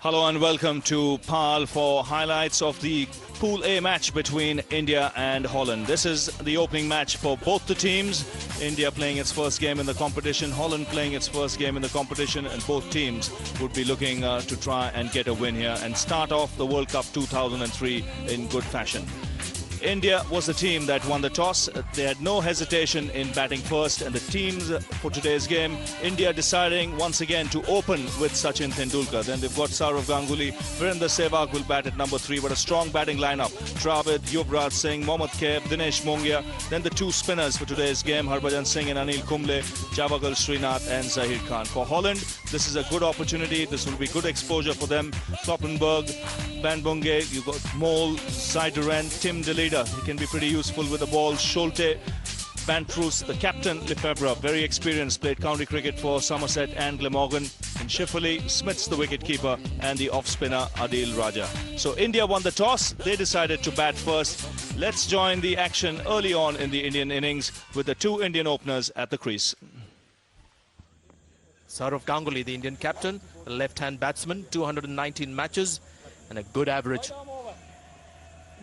Hello and welcome to Paarl for highlights of the Pool A match between India and Holland. This is the opening match for both the teams. India playing its first game in the competition, Holland playing its first game in the competition, and both teams would be looking to try and get a win here and start off the World Cup 2003 in good fashion. India was the team that won the toss. They had no hesitation in batting first, and the teams for today's game, India deciding once again to open with Sachin Tendulkar. Then they've got Sourav Ganguly, Virendra Sehwag will bat at number 3, but a strong batting lineup. Dravid, Yuvraj Singh, Mohammad Kaif, Dinesh Mongia. Then the two spinners for today's game, Harbhajan Singh and Anil Kumble, Javagal Srinath and Zahir Khan. For Holland, this is a good opportunity. This will be good exposure for them. Kloppenberg, Van Bunge, you've got Mole, Zijderen, Tim De Leede. He can be pretty useful with the ball. Schulte, Bantrus, the captain, Lefebvre, very experienced, played county cricket for Somerset and Glamorgan. And Shifley, Smith's the wicket-keeper, and the off-spinner, Adil Raja. So India won the toss. They decided to bat first. Let's join the action early on in the Indian innings with the two Indian openers at the crease. Sourav Ganguly, the Indian captain, a left-hand batsman, 219 matches and a good average.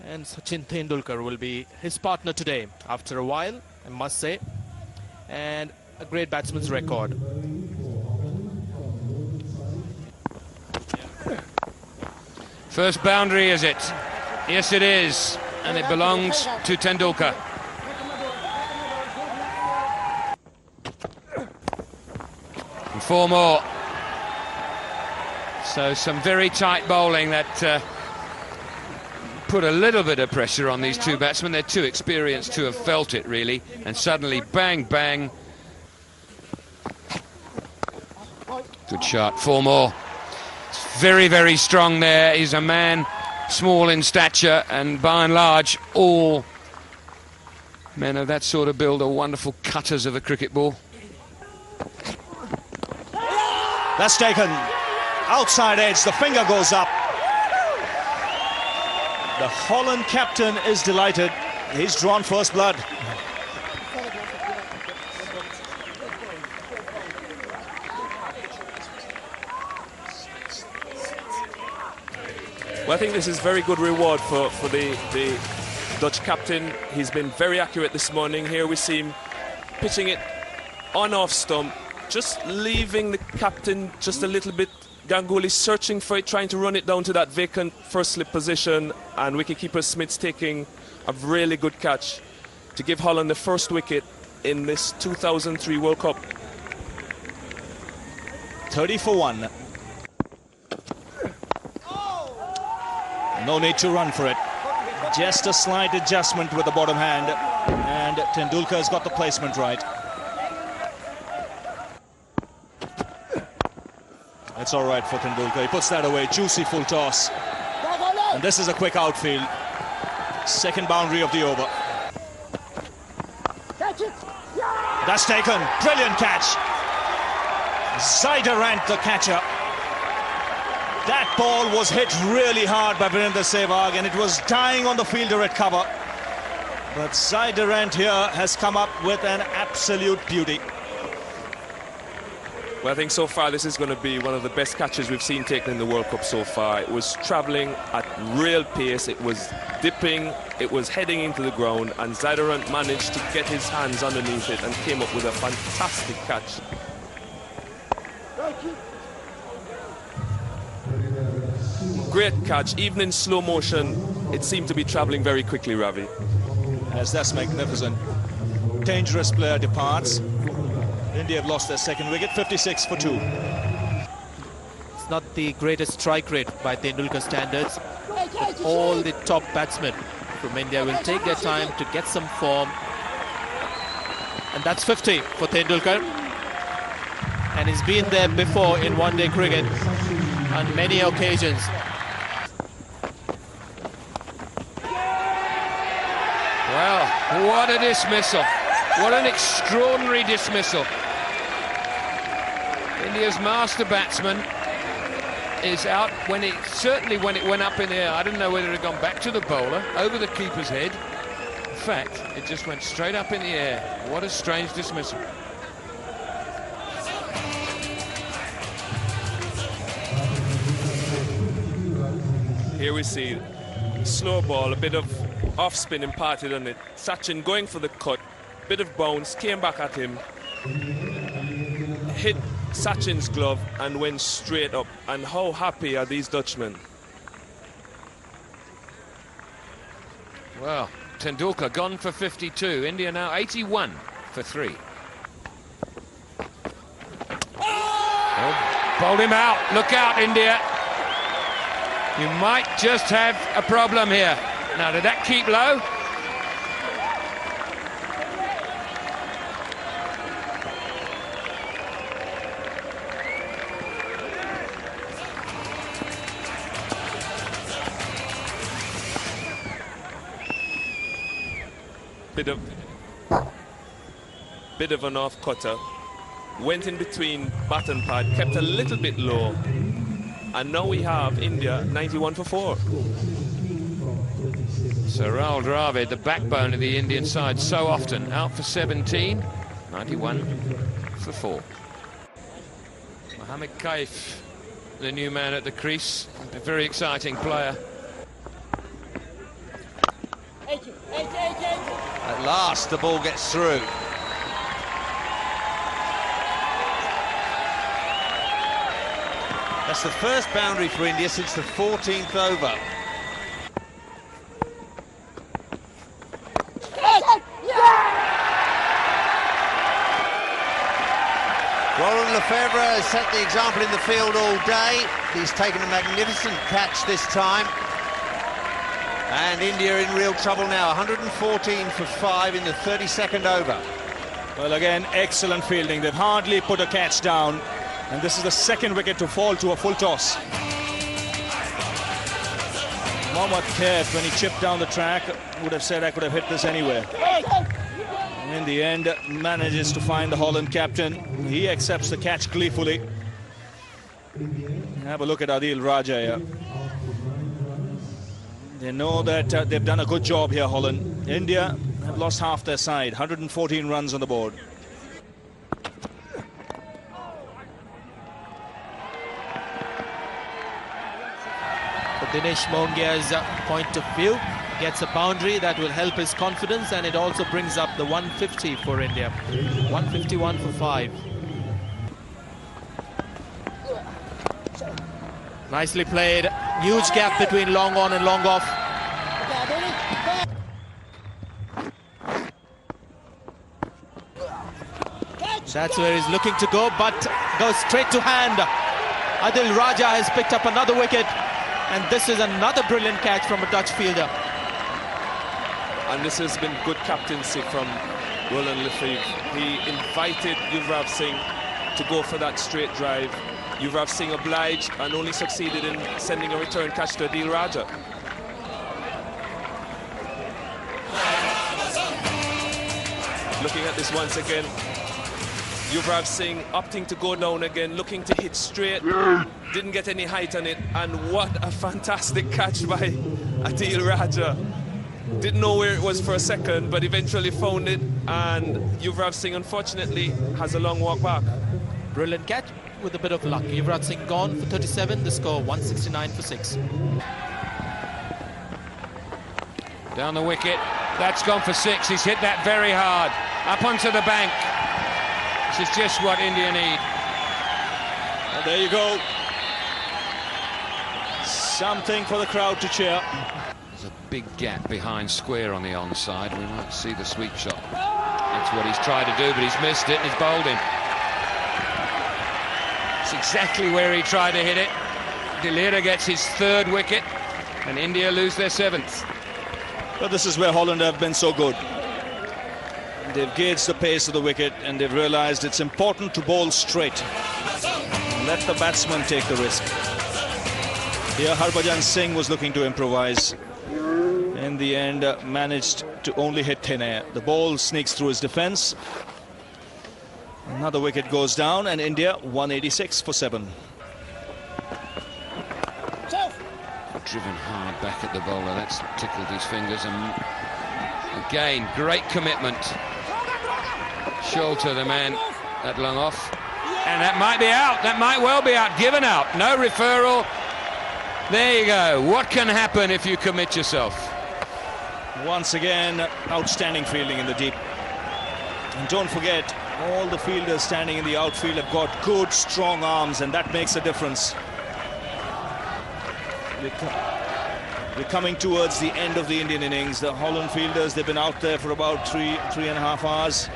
And Sachin Tendulkar will be his partner today after a while, I must say, and a great batsman's record. First boundary, is it? Yes, it is, and it belongs to Tendulkar. And 4 more. So some very tight bowling that put a little bit of pressure on these two batsmen. They're too experienced to have felt it, really. And suddenly, bang, bang. Good shot. 4 more. It's very, very strong there. He's a man small in stature, and by and large, all men of that sort of build are wonderful cutters of a cricket ball. That's taken. Outside edge, the finger goes up. The Holland captain is delighted. He's drawn first blood. Well, I think this is very good reward for the Dutch captain. He's been very accurate this morning. Here we see him pitching it on off stump, just leaving the captain just a little bit. Ganguly searching for it, trying to run it down to that vacant first slip position, and wicketkeeper Smith's taking a really good catch to give Holland the first wicket in this 2003 World Cup. 30 for 1. No need to run for it. Just a slight adjustment with the bottom hand, and Tendulkar's got the placement right. It's all right for Tendulkar. He puts that away. Juicy full toss. And this is a quick outfield. Second boundary of the over. That's taken. Brilliant catch. Zijderen, the catcher. That ball was hit really hard by Virendra Sehwag, and it was dying on the fielder at cover. But Zijderen here has come up with an absolute beauty. Well, I think so far this is going to be one of the best catches we've seen taken in the World Cup so far. It was travelling at real pace, it was dipping, it was heading into the ground, and Zijderen managed to get his hands underneath it and came up with a fantastic catch. Great catch, even in slow motion, it seemed to be travelling very quickly, Ravi. Yes, that's magnificent. Dangerous player departs. India have lost their second wicket, 56 for 2. It's not the greatest strike rate by Tendulkar standards, but all the top batsmen from India will take their time to get some form. And that's 50 for Tendulkar. And he's been there before in one-day cricket on many occasions. Well, what a dismissal. What an extraordinary dismissal. India's master batsman is out certainly when it went up in the air. I don't know whether it had gone back to the bowler, over the keeper's head. In fact, it just went straight up in the air. What a strange dismissal. Here we see slow ball, a bit of off spin imparted on it. Sachin going for the cut, bit of bounce, came back at him, hit Sachin's glove and went straight up. And how happy are these Dutchmen? Well, Tendulkar gone for 52. India now 81 for 3. Oh, bowled him out. Look out, India. You might just have a problem here. Now, did that keep low? Bit of an off cutter, went in between bat and pad, kept a little bit low, and now we have India 91 for 4. So Rahul Dravid, the backbone of the Indian side, so often out for 17, 91 for 4. Mohammad Kaif, the new man at the crease, a very exciting player. At last, the ball gets through. That's the first boundary for India since the 14th over. Roland Lefebvre has set the example in the field all day. He's taken a magnificent catch this time. And India in real trouble now, 114 for 5 in the 32nd over. Well, again, excellent fielding. They've hardly put a catch down. And this is the second wicket to fall to a full toss. Mohammad Kaif, when he chipped down the track, would have said, I could have hit this anywhere. In the end, manages to find the Holland captain. He accepts the catch gleefully. Have a look at Adil Raja here. They know that they've done a good job here, Holland. India have lost half their side, 114 runs on the board. Dinesh Mongia's point of view, gets a boundary that will help his confidence, and it also brings up the 150 for India. 151 for 5. Nicely played. Huge gap between long on and long off. That's where he's looking to go, but goes straight to hand. Adil Raja has picked up another wicket. And this is another brilliant catch from a Dutch fielder. And this has been good captaincy from Roland Lefebvre. He invited Yuvraj Singh to go for that straight drive. Yuvraj Singh obliged and only succeeded in sending a return catch to Adil Raja. Looking at this once again, Yuvraj Singh opting to go down again, looking to hit straight. Didn't get any height on it, and what a fantastic catch by Adil Raja. Didn't know where it was for a second, but eventually found it, and Yuvraj Singh unfortunately has a long walk back. Brilliant catch with a bit of luck. Yuvraj Singh gone for 37, the score 169 for 6. Down the wicket, that's gone for 6. He's hit that very hard, up onto the bank. This is just what India need. And there you go. Something for the crowd to cheer. There's a big gap behind square on the onside. We might see the sweep shot. That's what he's tried to do, but he's missed it and he's bowled him. It's exactly where he tried to hit it. Delira gets his 3rd wicket and India lose their 7th. But this is where Holland have been so good. They've gauged the pace of the wicket and they've realized it's important to bowl straight. Let the batsman take the risk. Here Harbhajan Singh was looking to improvise. In the end, managed to only hit thin air. The ball sneaks through his defence. Another wicket goes down and India 186 for 7. Driven hard back at the bowler. That's tickled his fingers. And again, great commitment. Sholter, the man at long off. And that might be out. That might well be out. Given out. No referral. There you go. What can happen if you commit yourself? Once again, outstanding fielding in the deep. And don't forget, all the fielders standing in the outfield have got good, strong arms, and that makes a difference. We're coming towards the end of the Indian innings. The Holland fielders, they've been out there for about three and a half hours.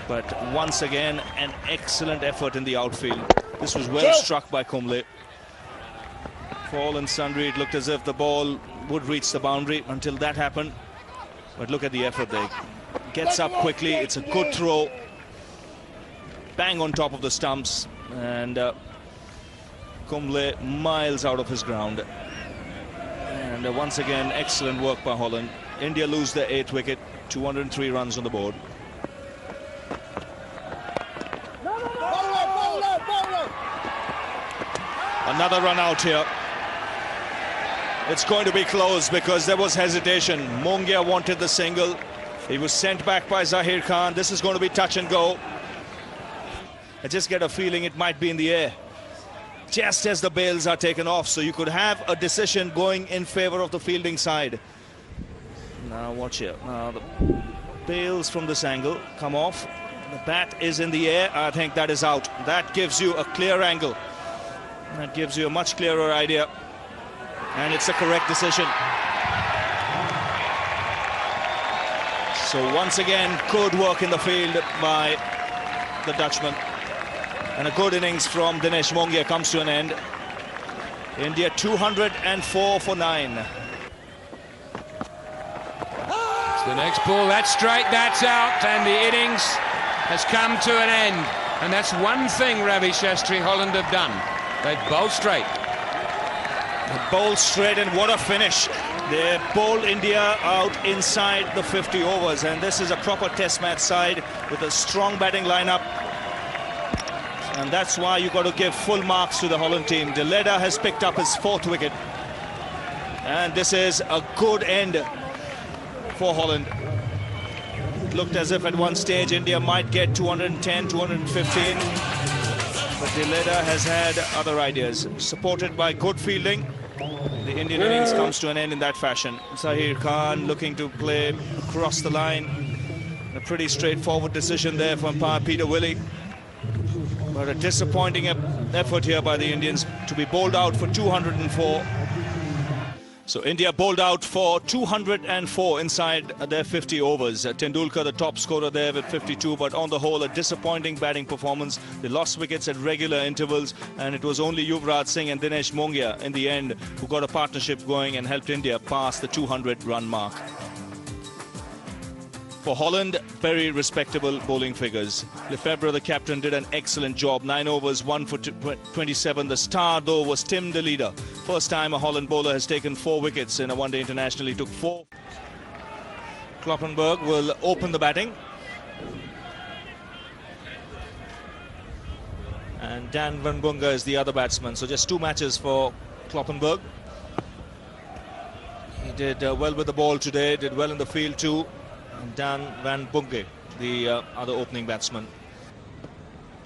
But once again, an excellent effort in the outfield. This was well struck by Kumble. For all and sundry, it looked as if the ball would reach the boundary until that happened. But look at the effort there. Gets up quickly, it's a good throw. Bang on top of the stumps. And Kumble miles out of his ground. And once again, excellent work by Holland. India lose their 8th wicket, 203 runs on the board. Another run out here. It's going to be close because there was hesitation. Mongia wanted the single. He was sent back by Zahir Khan. This is going to be touch and go. I just get a feeling it might be in the air, just as the bails are taken off. So you could have a decision going in favor of the fielding side. Now watch here. Now the bails from this angle come off. The bat is in the air. I think that is out. That gives you a clear angle. That gives you a much clearer idea. And it's a correct decision. So once again, good work in the field by the Dutchman. And a good innings from Dinesh Mongia comes to an end. India 204 for 9. It's the next ball, that's straight, that's out, and the innings has come to an end. And that's one thing Ravi Shastri Holland have done. They've bowled straight. They bowled straight, and what a finish. They bowled India out inside the 50 overs, and this is a proper test match side with a strong batting lineup. And that's why you've got to give full marks to the Holland team. De Leda has picked up his 4th wicket. And this is a good end for Holland. It looked as if at one stage India might get 210, 215. But De Leda has had other ideas. Supported by good fielding, the Indian innings comes to an end in that fashion. Zahir Khan looking to play across the line. A pretty straightforward decision there from Peter Willey. But a disappointing effort here by the Indians to be bowled out for 204. So India bowled out for 204 inside their 50 overs. Tendulkar, the top scorer there with 52, but on the whole, a disappointing batting performance. They lost wickets at regular intervals, and it was only Yuvraj Singh and Dinesh Mongia in the end who got a partnership going and helped India pass the 200-run mark. For Holland, very respectable bowling figures. Lefebvre, the captain, did an excellent job. 9 overs, 1 for 27. The star, though, was Tim De Leda. First time a Holland bowler has taken 4 wickets in a one-day international. He took 4. Kloppenburg will open the batting. And Dan Van Bunga is the other batsman. So just 2 matches for Kloppenburg. He did well with the ball today, did well in the field too. Dan Van Bunge, the other opening batsman.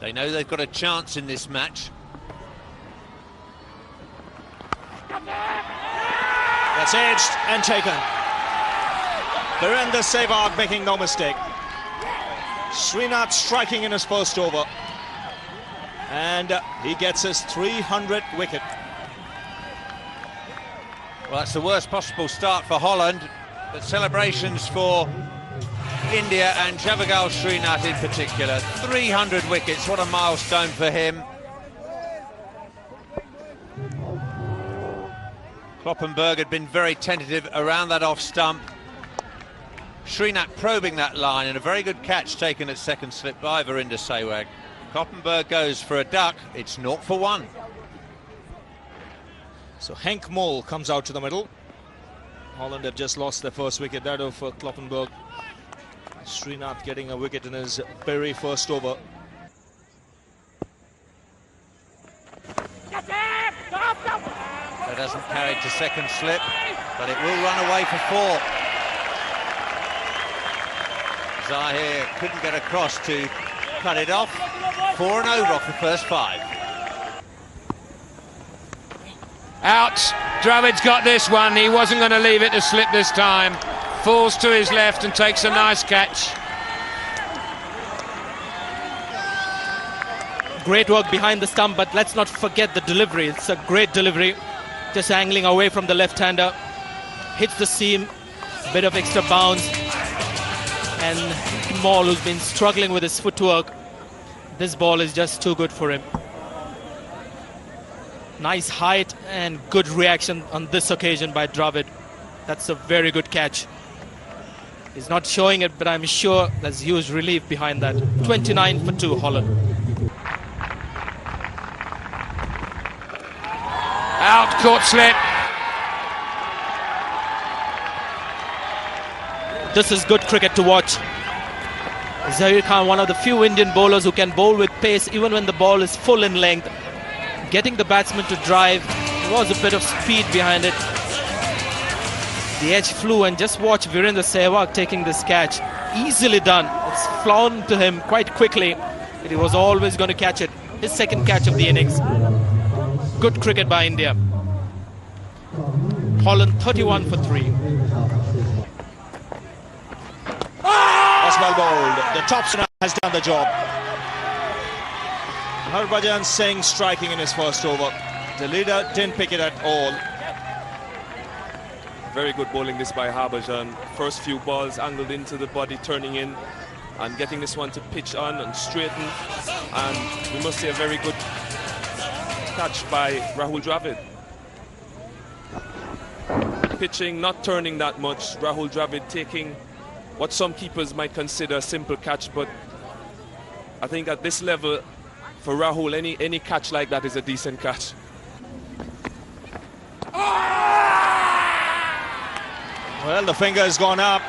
They know they've got a chance in this match. That's edged and taken. Virender Sehwag making no mistake. Srinath striking in his first over. And he gets his 300th wicket. Well, that's the worst possible start for Holland, but celebrations for India and Javagal Srinath in particular. 300 wickets, what a milestone for him. Kloppenburg had been very tentative around that off stump. Srinath probing that line, and a very good catch taken at second slip by Virender Sehwag. Kloppenburg goes for a duck, it's 0 for 1. So Henk Mol comes out to the middle. Holland have just lost their first wicket, that of Kloppenburg. Srinath getting a wicket in his very first over. That doesn't carry to second slip, but it will run away for 4. Zahir couldn't get across to cut it off. 4 and over off the first 5. Out. Dravid's got this one. He wasn't going to leave it to slip this time. Falls to his left and takes a nice catch. Great work behind the stump, but let's not forget the delivery. It's a great delivery. Just angling away from the left-hander. Hits the seam. Bit of extra bounce. And Paarl, who's been struggling with his footwork, this ball is just too good for him. Nice height and good reaction on this occasion by Dravid. That's a very good catch. He's not showing it, but I'm sure there's huge relief behind that. 29 for 2, Holland. Out, caught slip. This is good cricket to watch. Zaheer Khan, one of the few Indian bowlers who can bowl with pace even when the ball is full in length. Getting the batsman to drive. There was a bit of speed behind it. The edge flew, and just watch Virendra Sehwag taking this catch. Easily done. It's flown to him quite quickly, but he was always going to catch it. His second catch of the innings. Good cricket by India. Holland 31 for 3. That's well bowled. The top spinner has done the job. Harbhajan Singh striking in his first over. The leader didn't pick it at all. Very good bowling this by Harbhajan. First few balls angled into the body, turning in and getting this one to pitch on and straighten. And we must say a very good catch by Rahul Dravid. Pitching, not turning that much. Rahul Dravid taking what some keepers might consider a simple catch, but I think at this level, for Rahul, any catch like that is a decent catch. Well, the finger has gone up.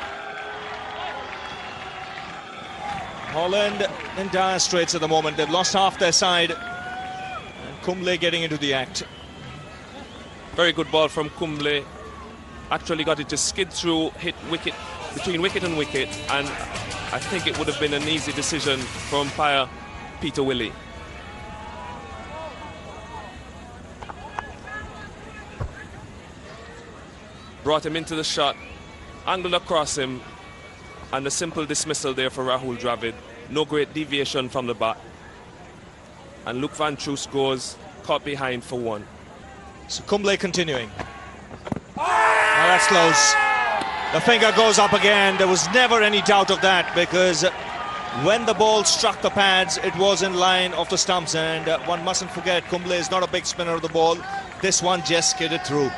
Holland in dire straits at the moment. They've lost half their side. And Kumble getting into the act. Very good ball from Kumble. Actually got it to skid through, hit wicket, between wicket and wicket, and I think it would have been an easy decision for umpire Peter Willey. Brought him into the shot, angled across him, and a simple dismissal there for Rahul Dravid. No great deviation from the bat. And Luke Van Troos goes caught behind for 1. So Kumble continuing. Now that's close. The finger goes up again. There was never any doubt of that, because when the ball struck the pads, it was in line of the stumps, and one mustn't forget, Kumble is not a big spinner of the ball. This one just skidded through.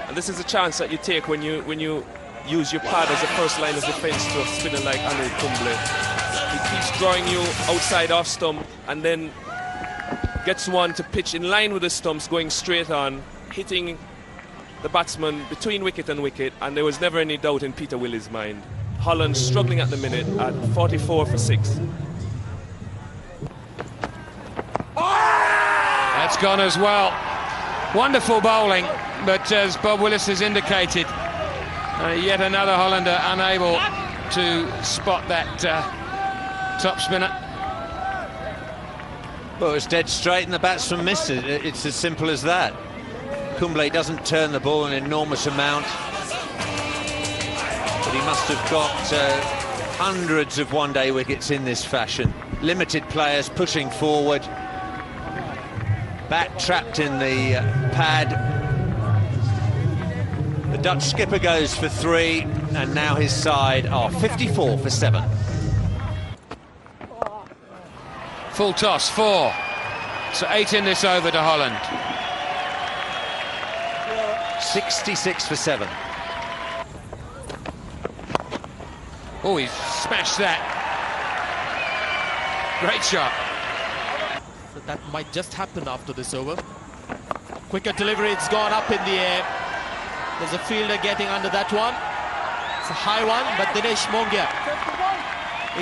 And this is a chance that you take when you use your pad as a first line of defence to a spinner like Anil Kumble. He keeps drawing you outside off stump and then gets one to pitch in line with the stumps, going straight on, hitting the batsman between wicket and wicket, and there was never any doubt in Peter Willey's mind. Holland struggling at the minute at 44 for 6. That's gone as well. Wonderful bowling, but as Bob Willis has indicated, yet another Hollander unable to spot that top spinner. Well, it was dead straight and the batsman missed it. It's as simple as that. Kumble doesn't turn the ball an enormous amount, but he must have got hundreds of one-day wickets in this fashion. Limited players pushing forward. Bat trapped in the pad. The Dutch skipper goes for 3, and now his side are 54 for 7. Full toss, 4. So 8 in this over to Holland. 66 for 7. Oh, he's smashed that. Great shot. So that might just happen after this over. Quicker delivery, it's gone up in the air. There's a fielder getting under that one. It's a high one, but Dinesh Mongia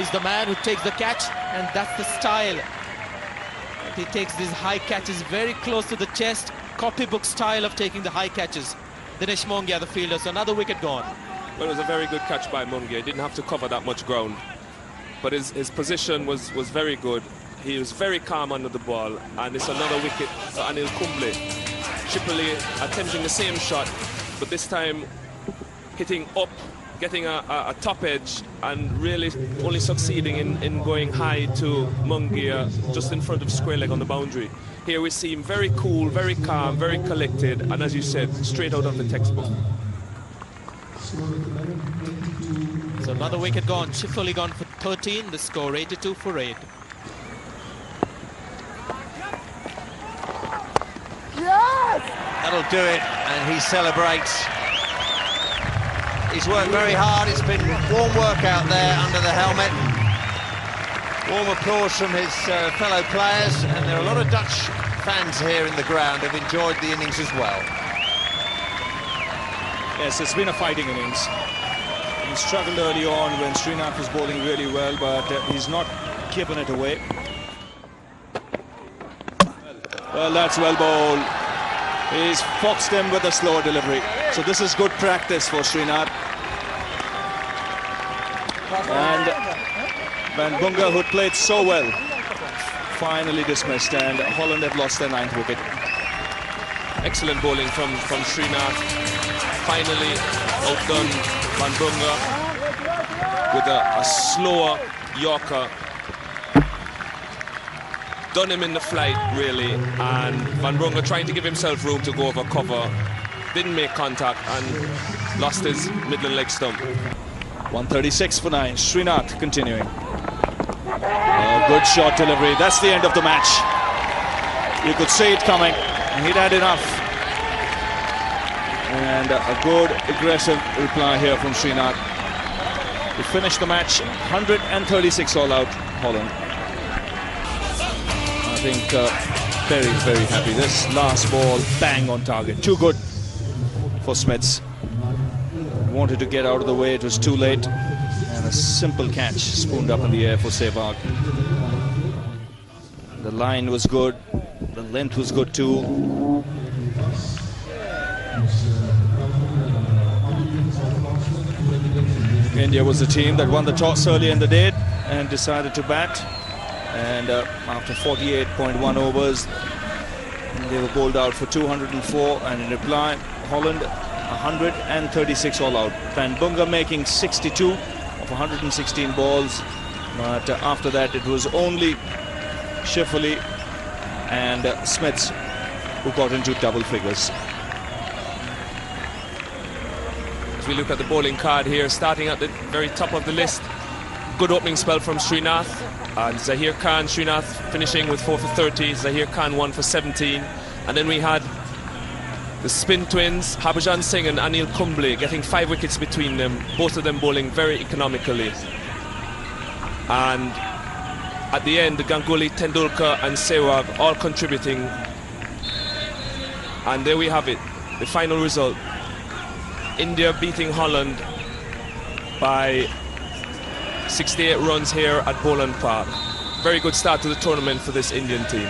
is the man who takes the catch, and that's the style. He takes these high catches very close to the chest. Copybook style of taking the high catches. Dinesh Mongia, the fielder, so another wicket gone. Well, it was a very good catch by Mongia. He didn't have to cover that much ground, but his position was very good. He was very calm under the ball, and it's another wicket for Anil Kumble. Tripoli attempting the same shot, but this time hitting up, getting a top edge, and really only succeeding in going high to Mungia just in front of square leg on the boundary. Here we see him very cool, very calm, very collected, and as you said, straight out of the textbook. So another wicket gone. Tripoli gone for 13. The score 82 for 8. That'll do it, and he celebrates. He's worked very hard. It's been warm work out there under the helmet. Warm applause from his fellow players, and there are a lot of Dutch fans here in the ground who've enjoyed the innings as well. Yes, it's been a fighting innings. He struggled early on when Srinath was bowling really well, but he's not given it away. Well, that's well bowled. He's foxed him with a slower delivery. So this is good practice for Srinath. And Van Bunga, who played so well, finally dismissed, and Holland have lost their 9th wicket. Excellent bowling from Srinath. Finally outdone Van Bunga with a slower Yorker. Done him in the flight, really, and Van Bunga trying to give himself room to go over cover. Didn't make contact and lost his middle leg stump. 136 for 9. Srinath continuing. Good shot delivery. That's the end of the match. You could see it coming. He'd had enough. And a good aggressive reply here from Srinath to finish the match. 136 all out, Holland. I think very, very happy. This last ball, bang on target. Too good for Smiths. Wanted to get out of the way, it was too late. And a simple catch spooned up in the air for Sehwag. The line was good, the length was good too. India was the team that won the toss early in the day and decided to bat. And after 48.1 overs, they were bowled out for 204, and in reply, Holland 136 all out. Van Bunga making 62 of 116 balls, but after that it was only Shifley and Smiths who got into double figures. As we look at the bowling card here, starting at the very top of the list, good opening spell from Srinath. And Zahir Khan, Srinath finishing with 4 for 30, Zahir Khan 1 for 17. And then we had the spin twins, Harbhajan Singh and Anil Kumble, getting 5 wickets between them, both of them bowling very economically. And at the end, the Ganguly, Tendulkar and Sehwag all contributing. And there we have it, the final result. India beating Holland by 68 runs here at Boland Park. Very good start to the tournament for this Indian team.